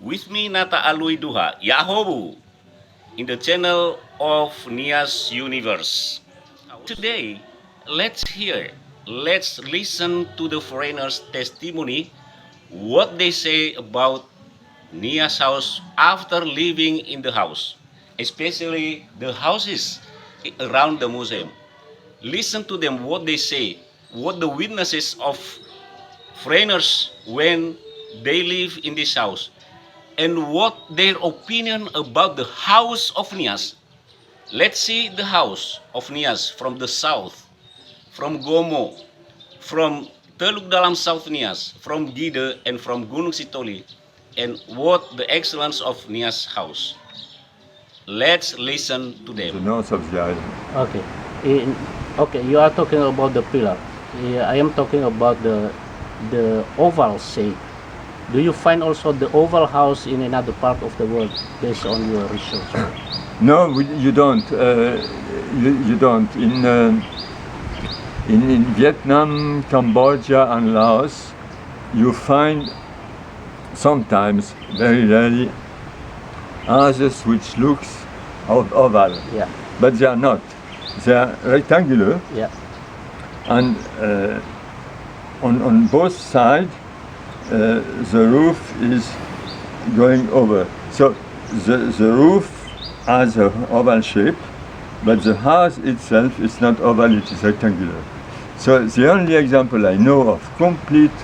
With me Nata Alui Duha, Yahobu, in the channel of Nias Universe. Today, let's listen to the foreigners' testimony, what they say about Nias house after living in the house, especially the houses around the museum. Listen to them, what they say, what the witnesses of foreigners when they live in this house, and what their opinion about the house of Nias. Let's see the house of Nias from the south, from Gomo, from Teluk Dalam South Nias, from Gide, and from Gunung Sitoli, and what the excellence of Nias house. Let's listen to The them. north of the island. Okay. Okay, you are talking about the pillar. I am talking about the oval shape. Do you find also the oval house in another part of the world based on your research? No, you don't. You don't. In Vietnam, Cambodia, and Laos, you find sometimes, very rarely, houses which looks oval. Yeah. But they are not. They are rectangular, Yeah. and on both sides, the roof is going over. So the roof has an oval shape, but the house itself is not oval, it is rectangular. So the only example I know of complete,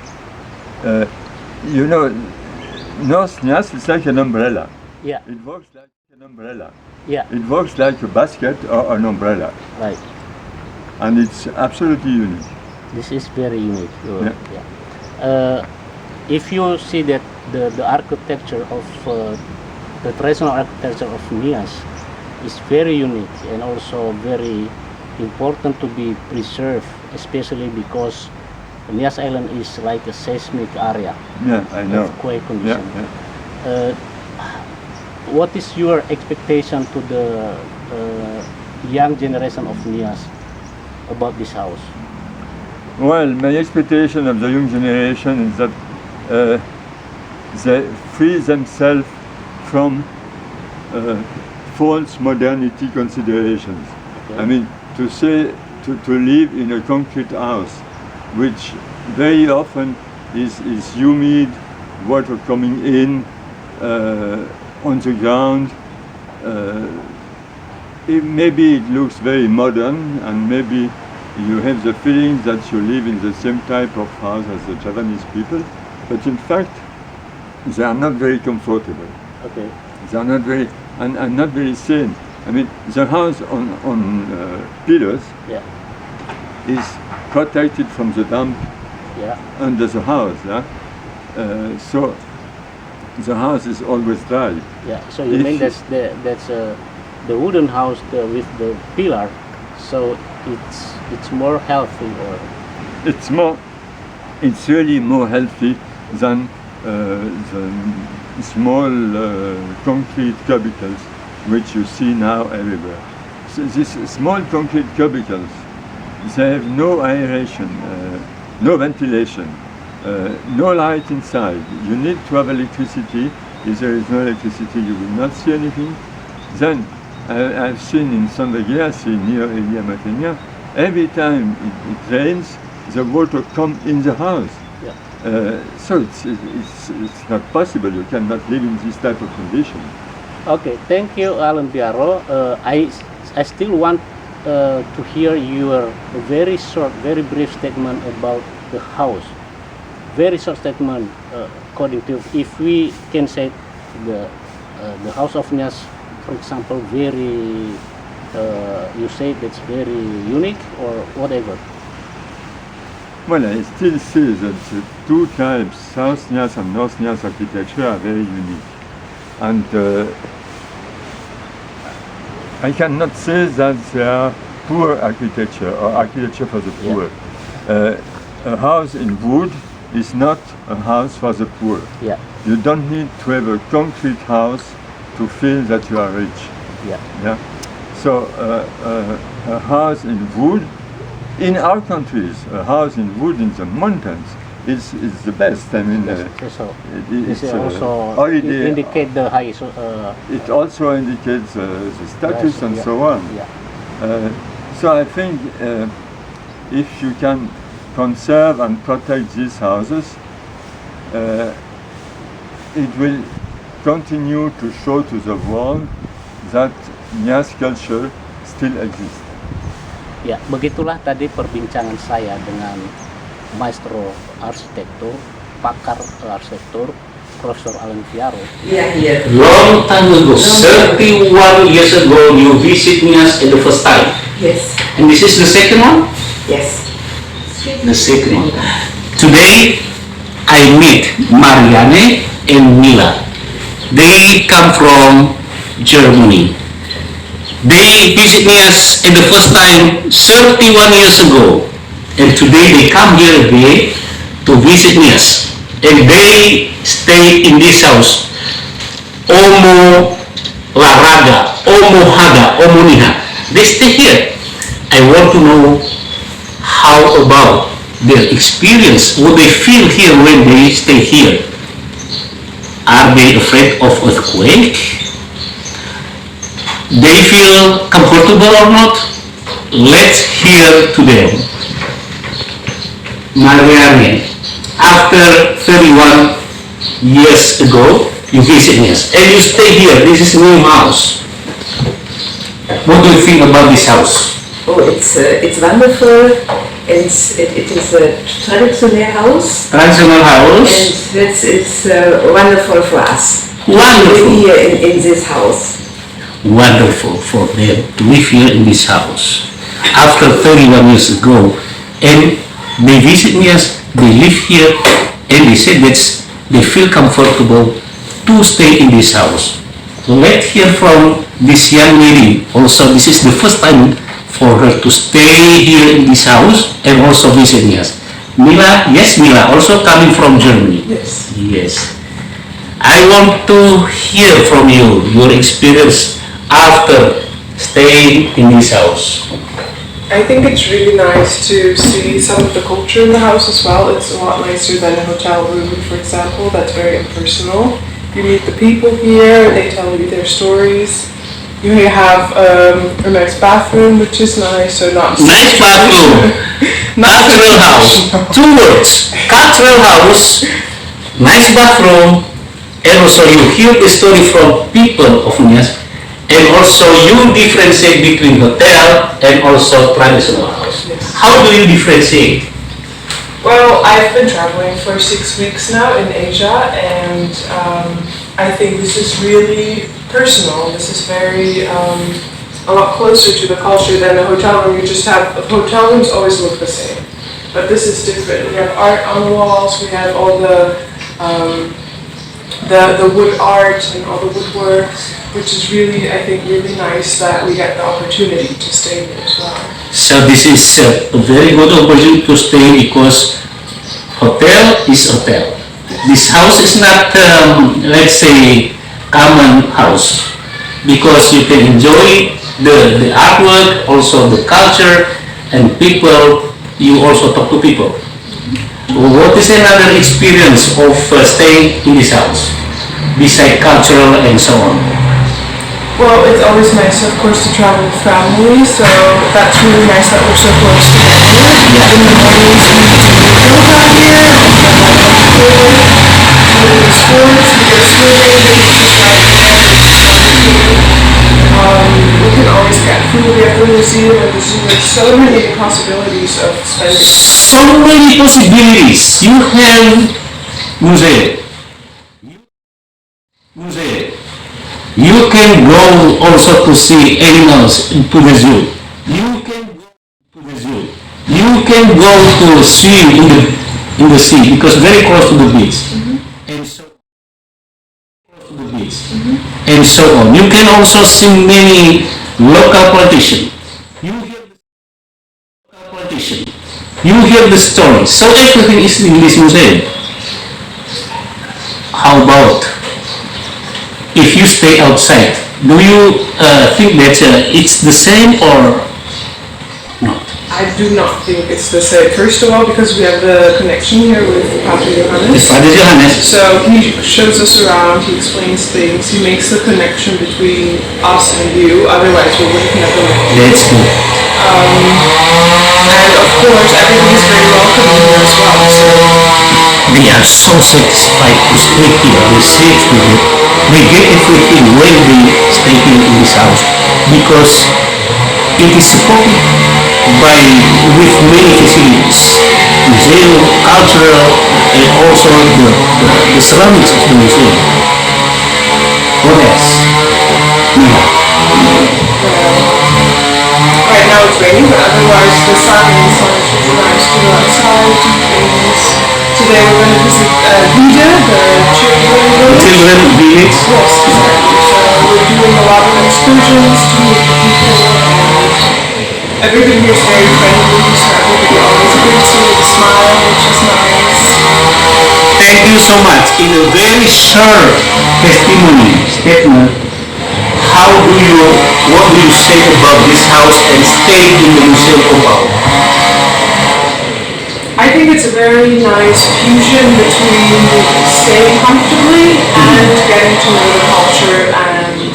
North Nias is like an umbrella. Yeah. It works like an umbrella. Yeah. It works like a basket or an umbrella, Right. and it's absolutely unique. This is very unique. Yeah. Yeah. If you see that the architecture of the traditional architecture of Nias is very unique and also very important to be preserved, especially because Nias Island is like a seismic area, Yeah, I know. earthquake Yeah, condition. yeah. What is your expectation to the young generation of Nias about this house? Well, my expectation of the young generation is that they free themselves from false modernity considerations. Okay. I mean, to say, to live in a concrete house, which very often is humid, water coming in, on the ground. Maybe it looks very modern, and maybe you have the feeling that you live in the same type of house as the Japanese people, but in fact, they are not very comfortable. Okay. They are not very, and not very sane. I mean, the house on pillars Yeah. is protected from the damp Yeah. under the house. Yeah? So the house is always dry. Yeah. So you If mean you- that's the wooden house with the pillar, so it's more healthy, or It's really more healthy than the small concrete cubicles which you see now everywhere. So these small concrete cubicles, they have no aeration, no ventilation, no light inside. You need to have electricity. If there is no electricity, you will not see anything. Then I've seen in Sandagrias, near Elia Matenia, every time it rains, the water comes in the house. yeah. So it's not possible. You cannot live in this type of condition. Okay, thank you, Alan Biaro. I still want to hear your very short, very brief statement about the house. Very short statement, according to, if we can say the house of Nias, for example, very, you say that's very unique or whatever. Well, I still say that the two types, South Nias and North Nias architecture, are very unique. And I cannot say that they are poor architecture or architecture for the poor. A house in wood is not a house for the poor. Yeah, You don't need to have a concrete house to feel that you are rich. yeah, Yeah. So a house in wood, in our countries, a house in wood in the mountains is the best. I mean, So it's this also already, indicate the highest. it also indicates the status and yeah, so on. Yeah. So I think if you can conserve and protect these houses, it will continue to show to the world that Nias culture still exists. Ya, begitulah tadi perbincangan saya dengan maestro arsitektur, pakar arsitektur, Profesor Alan Piaro. Yeah. Long time ago, 31 years ago, you visit Nias the first time. Yes. And this is the second one? Yes. The second one. Today, I meet Marianne and Mila. They come from Germany. They visit Nias in the first time 31 years ago. And today they come here again to visit Nias. And they stay in this house. Omo Laraga, Omo Haga, Omo Niha. They stay here. I want to know how about their experience, what they feel here when they stay here. Are they afraid of earthquake? They feel comfortable or not? Let's hear to them. Marianne, after 31 years ago, you visit Nias and you stay here. This is a new house. What do you think about this house? Oh, it's wonderful. It is a traditional house. Traditional house. And it's wonderful for us. Wonderful. To live here in this house. Wonderful for them to live here in this house after 31 years ago, and they visit Nias, they live here, and they said that they feel comfortable to stay in this house. Let's hear from this young lady. Also, this is the first time for her to stay here in this house and also visit Nias. Mila, yes, Mila, also coming from Germany. Yes. Yes. I want to hear from you your experience after staying in this house. I think it's really nice to see some of the culture in the house as well. It's a lot nicer than a hotel room, for example, that's very impersonal. You meet the people here, they tell you their stories. You have a nice bathroom, which is nice, so not Nice bathroom. Cultural house. 2 words. Cultural house. Nice bathroom. And also you hear the story from people of Nias. And also you differentiate between hotel and also traditional house. Yes. How do you differentiate? Well, I've been traveling for 6 weeks now in Asia, and I think this is really personal. This is very a lot closer to the culture than a hotel room. You just have hotel rooms always look the same, but this is different. We have art on the walls. We have all the wood art and all the woodwork, which is really, I think, really nice that we get the opportunity to stay here as well. So this is a very good opportunity to stay because hotel is hotel. This house is not, let's say, common house, because you can enjoy the artwork, also the culture, and people. You also talk to people. What is another experience of staying in this house, beside cultural and so on? Well, it's always nice, of course, to travel with family, so that's really nice that we're so close together. In the mornings, we do yoga here, we do sports, we go swimming, it's right there, we can always get food, we have the museum, and the zoo, there's so many possibilities of spending. So many possibilities. You have museum. You can go also to see animals to the zoo. You can go to the zoo. You can go to swim in the sea because very close to the beach. And so close to the beach. And so on. You can also see many local politicians. You hear the local politician. You hear the story. So everything is in this museum. How about if you stay outside? Do you think that it's the same or not? I I do not think it's the same. First of all, because we have the connection here with Pater Johannes. Father Johannes. So he shows us around, he explains things, he makes the connection between us and you, otherwise we wouldn't have the connection. That's good. And of course, everything is very welcoming here as well. So We are so satisfied to stay here. We say it to you. We get everything when we stay here in this house because it is supported by with many facilities, museum, cultural, and also the surroundings of the museum. What else? right now it's raining, but otherwise the sun is nice to go outside, do things. Today we're going to visit Vida, the children village. Children village. Yes, exactly. So we're doing a lot of excursions to meet the people, and everybody here is very friendly, so everybody always greets you with a smile, which is nice. Thank you so much. In a very short testimony statement, what do you say about this house and stay in the museum compound? I think it's a very nice fusion between staying comfortably and getting to know the culture and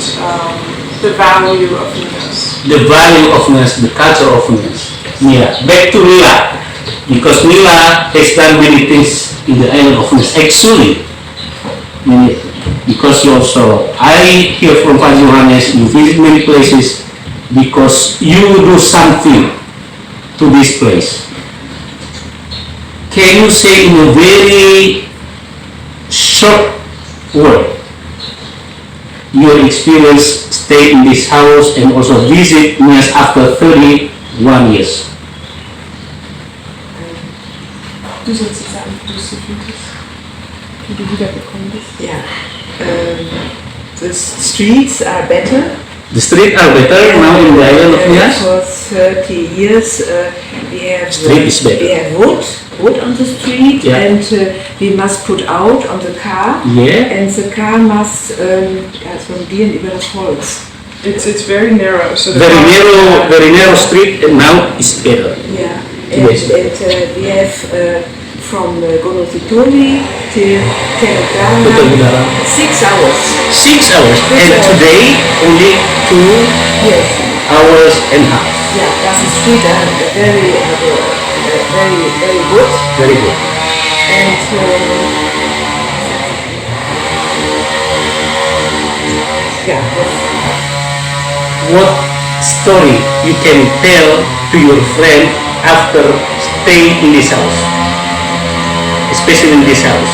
the value of Nias. The value of Nias, the culture of Nias. Yeah. Back to Mila, because Mila has done many things in the island of Nias. Actually, because you also, I hear from Father Johannes, you visit many places because you do something to this place. Can you say in a very short word your experience stay in this house and also visit Nias after 31 years? Du sollst jetzt sagen, wie du es so fühlst, wie du wiedergekommen bist. Yeah. The streets are better. The streets are better now in the island of Nias? For 30 years we have Street is better. we have wood on the street, Yeah. and we must put out on the car, Yeah. and the car must sondieren über das Holz. It's very narrow, so the Very narrow street and now is better. Yeah, Yes. and we have from Gonozitoli till Telegara. Telegara 6 hours. 6 hours and today only 2 Yes. hours and a half. Yeah, das ist street very good. Very good. And yeah, What story you can tell to your friend after staying in this house? Especially in this house,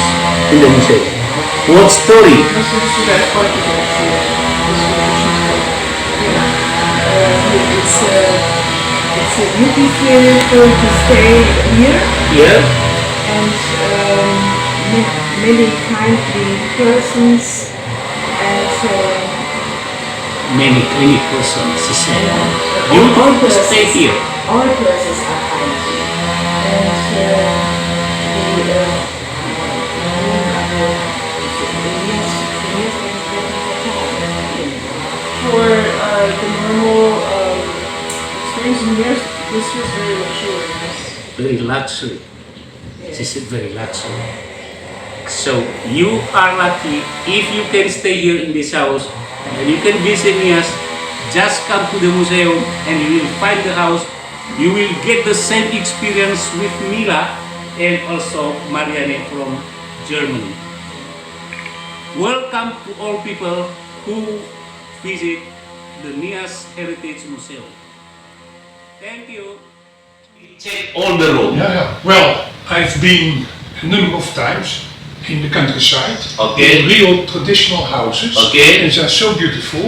in the museum. What story? Was würdest du deinen Freunden erzählen? it's beautiful to stay here, Yeah. and many kindly persons, and Many persons, she said. You all want to persons- stay here. all persons are kind, and For the normal experience in years, this was very luxurious. Very luxury. She said very luxury. So you are lucky if you can stay here in this house and you can visit Nias. Just come to the museum and you will find the house. You will get the same experience with Mila and also Marianne from Germany. Welcome to all people who visit the Nias Heritage Museum. Thank you. Check all the room. Yeah. Well, I've been a number of times in the countryside. Okay. In real traditional houses. Okay. And they are so beautiful,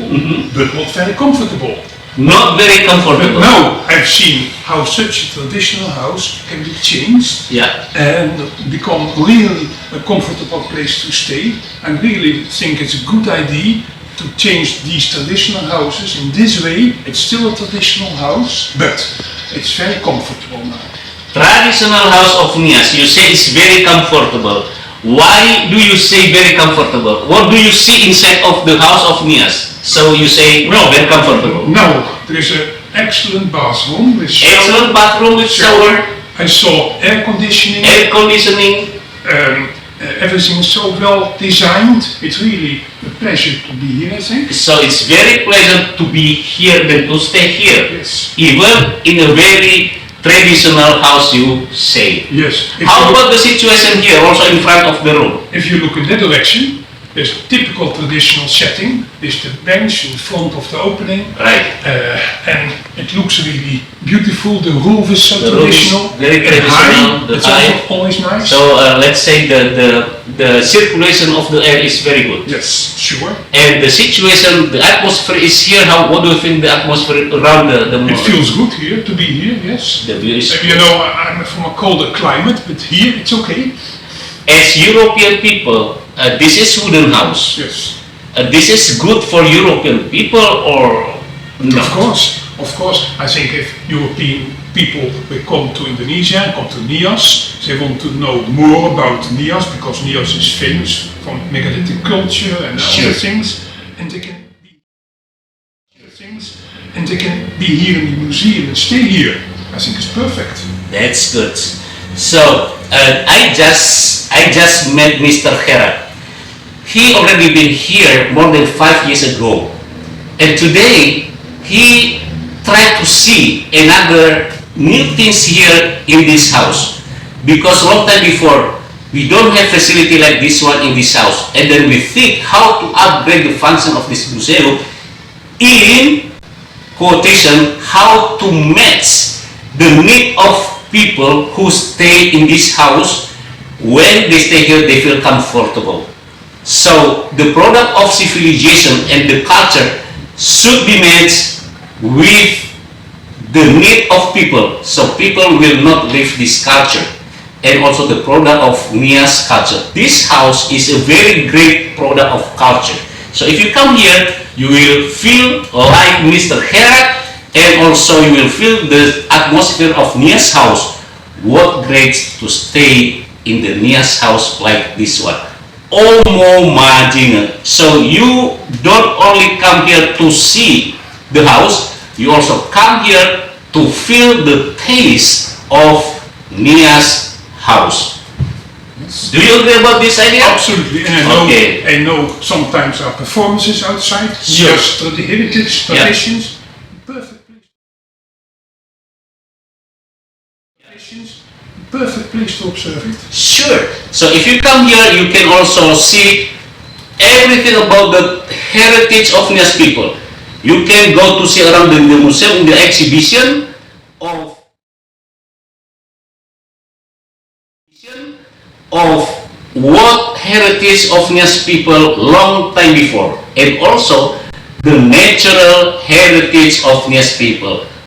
but not very comfortable. Not very But comfortable. now I've seen how such a traditional house can be changed Yeah. and become really a comfortable place to stay. I really think it's a good idea to change these traditional houses in this way. It's still a traditional house, but it's very comfortable now. Traditional house of Nias, you say it's very comfortable. Why do you say very comfortable? What do you see inside of the house of Nias? So you say, no, very comfortable. No, there is excellent bathroom with excellent bathroom with shower, I saw air conditioning. air conditioning. Everything is so well designed. It's really a pleasure to be here, I think. So it's very pleasant to be here than to stay here. Yes. Even in a very traditional house, you say. Yes. How about the situation here, also in front of the room? If you look in that direction, there's a typical traditional setting. There's the bench in front of the opening. Right. And it looks really beautiful. The roof is so The roof is traditional. very and traditional, high. the It's high. always nice. So let's say the circulation of the air is very good. Yes, sure. And the situation, the atmosphere is here. What do you think the atmosphere around the It feels good here to be here, yes. The view is, You know, I'm from a colder climate, but here it's okay. as European people, this is wooden house. Yes. This is good for European people or not? Of course. I think if European people will come to Indonesia and come to Nias, they want to know more about Nias because Nias is famous from megalithic culture and Sure. other things, and they can be here in the museum and stay here. I think it's perfect. That's good. So I just met Mr. Herat. He already been here more than 5 years ago, and today he tried to see another new things here in this house, because long time before we don't have facility like this one in this house, and then we think how to upgrade the function of this museum in quotation how to match the need of people who stay in this house. When they stay here, they feel comfortable. So the product of civilization and the culture should be matched with the need of people, so people will not leave this culture, and also the product of Nias culture. This house is a very great product of culture. So if you come here, you will feel like Mr. Herat, and also you will feel the atmosphere of Nias house. What great to stay in the Nias house like this one. Omo Majingan. So you don't only come here to see the house, you also come here to feel the taste of Nias house. Do you agree about this idea? Absolutely, and I know sometimes our performances outside, Sure. just the heritage, traditions, perfect place to observe it. Sure. So if you come here, you can also see everything about the heritage of Nias people. You can go to see around the museum, in the exhibition of what heritage of Nias people long time before, and also the natural heritage of Nias people.